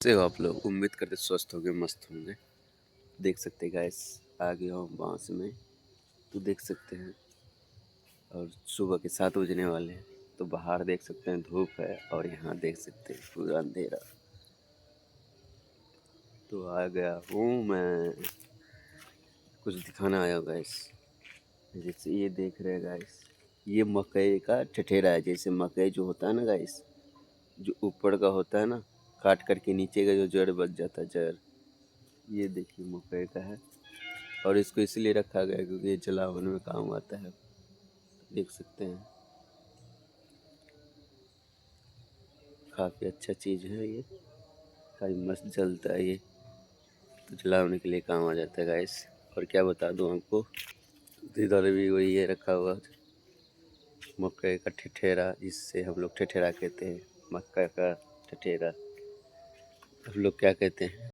से हो आप लोग? उम्मीद करते स्वस्थ होंगे, मस्त होंगे। देख सकते हैं गाइस, आ गया हूँ बाँस में, तो देख सकते हैं। और सुबह के 7 बजने वाले हैं, तो बाहर देख सकते हैं धूप है और यहाँ देख सकते हैं पूरा अंधेरा। तो आ गया हूँ मैं, कुछ दिखाना आया हूँ गाइस। जैसे ये देख रहे हैं गाइस, ये मकई का ठठेरा है। जैसे मकई जो होता है ना गाइस, जो ऊपर का होता है ना, काट करके नीचे का जो जड़ बच जाता है, जड़, ये देखिए मकई का है। और इसको इसलिए रखा गया है क्योंकि ये जलावन में काम आता है। देख सकते हैं, काफ़ी अच्छा चीज़ है ये, काफ़ी मस्त जलता है ये, तो जलावन के लिए काम आ जाता है गाइस। और क्या बता दूँ आपको, इधर भी वही है रखा हुआ, मकई का ठठेरा, जिससे हम लोग ठठेरा कहते हैं। मक्का का ठठेरा हम लोग क्या कहते हैं।